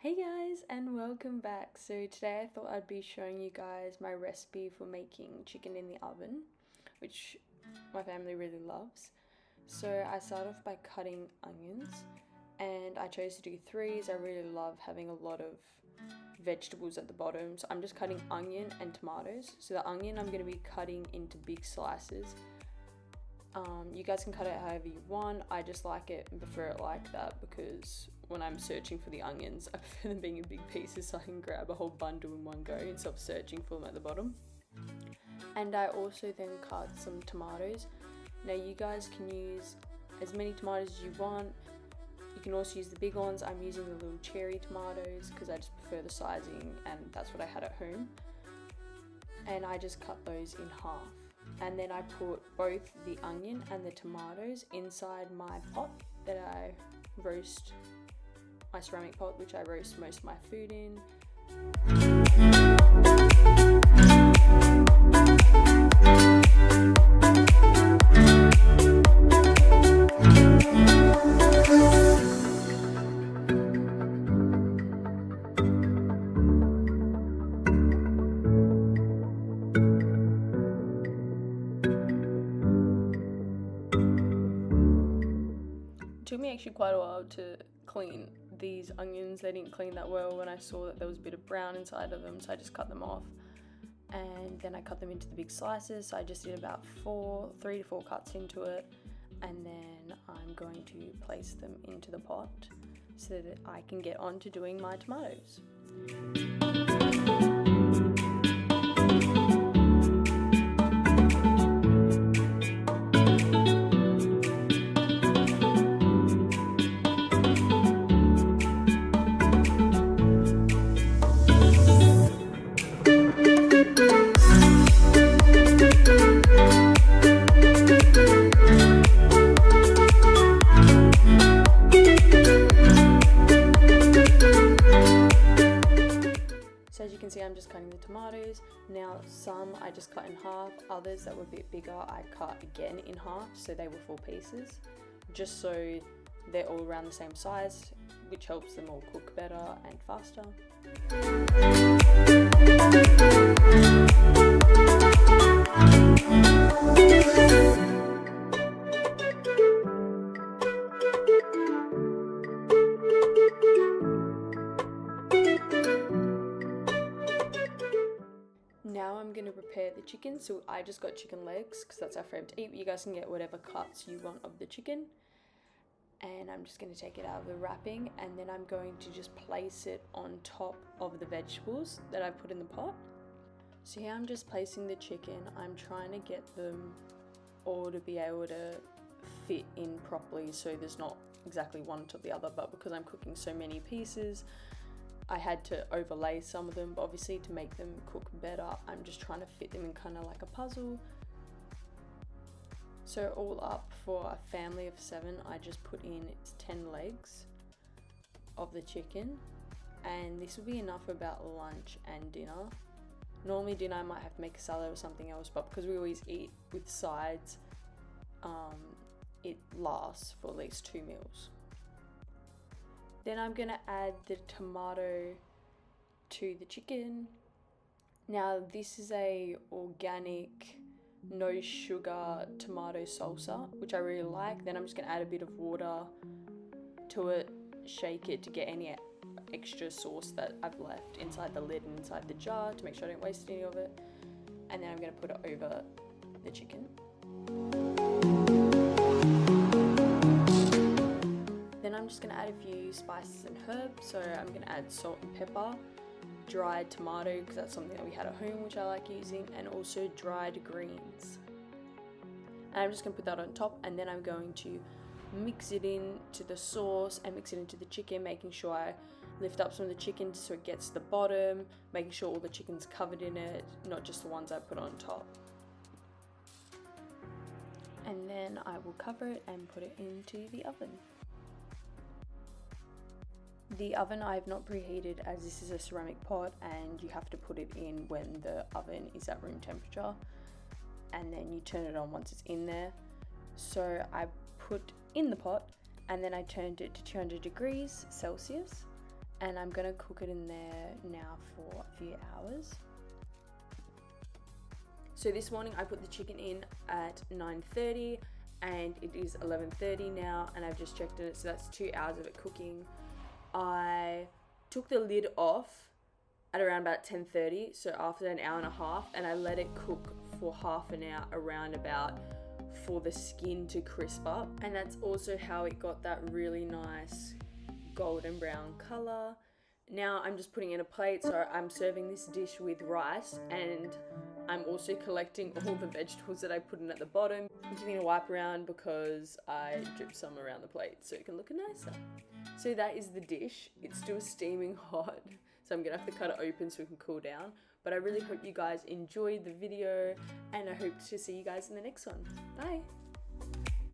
Hey guys, and welcome back. So today I thought I'd be showing you guys my recipe for making chicken in the oven, which my family really loves. So I start off by cutting onions, and I chose to do threes. I really love having a lot of vegetables at the bottom, so I'm just cutting onion and tomatoes. So the onion I'm going to be cutting into big slices. You guys can cut it however you want. I just like it and prefer it like that because when I'm searching for the onions, I prefer them being in big pieces so I can grab a whole bundle in one go instead of searching for them at the bottom. And I also then cut some tomatoes. Now you guys can use as many tomatoes as you want. You can also use the big ones. I'm using the little cherry tomatoes because I just prefer the sizing and that's what I had at home. And I just cut those in half. And then I put both the onion and the tomatoes inside my pot that I roast, my ceramic pot, which I roast most of my food in. It took me actually quite a while to clean these onions. They didn't clean that well when I saw that there was a bit of brown inside of them, so I just cut them off. And then I cut them into the big slices, so I just did about 3 to 4 cuts into it. And then I'm going to place them into the pot so that I can get on to doing my tomatoes. So as you can see, I'm just cutting the tomatoes. Now some I just cut in half, others that were a bit bigger I cut again in half so they were 4 pieces, just so they're all around the same size, which helps them all cook better and faster. Now I'm going to prepare the chicken. So I just got chicken legs because that's our favorite to eat, but you guys can get whatever cuts you want of the chicken. And I'm just going to take it out of the wrapping, and then I'm going to just place it on top of the vegetables that I put in the pot. So here I'm just placing the chicken. I'm trying to get them all to be able to fit in properly so there's not exactly one on top of the other, but because I'm cooking so many pieces, I had to overlay some of them, but obviously to make them cook better, I'm just trying to fit them in kind of like a puzzle. So all up for a family of 7, I just put in 10 legs of the chicken, and this will be enough for about lunch and dinner. Normally dinner I might have to make a salad or something else, but because we always eat with sides, it lasts for at least 2 meals. Then I'm gonna add the tomato to the chicken. Now this is a organic, no sugar tomato salsa, which I really like. Then I'm just gonna add a bit of water to it, shake it to get any extra sauce that I've left inside the lid and inside the jar to make sure I don't waste any of it. And then I'm gonna put it over the chicken. Then I'm just going to add a few spices and herbs. So I'm going to add salt and pepper, dried tomato because that's something that we had at home which I like using, and also dried greens. And I'm just going to put that on top, and then I'm going to mix it into the sauce and mix it into the chicken, making sure I lift up some of the chicken so it gets to the bottom, making sure all the chicken's covered in it, not just the ones I put on top. And then I will cover it and put it into the oven. The oven I have not preheated as this is a ceramic pot and you have to put it in when the oven is at room temperature, and then you turn it on once it's in there. So I put in the pot and then I turned it to 200 degrees Celsius, and I'm gonna cook it in there now for a few hours. So this morning I put the chicken in at 9:30 and it is 11:30 now, and I've just checked it, so that's 2 hours of it cooking. I took the lid off at around about 10:30, so after an hour and a half, and I let it cook for half an hour around about for the skin to crisp up, and that's also how it got that really nice golden brown color. Now I'm just putting it in a plate, so I'm serving this dish with rice, and I'm also collecting all the vegetables that I put in at the bottom. I'm giving it a wipe around because I dripped some around the plate so it can look nicer. So that is the dish. It's still steaming hot, so I'm gonna have to cut it open so it can cool down. But I really hope you guys enjoyed the video, and I hope to see you guys in the next one. Bye!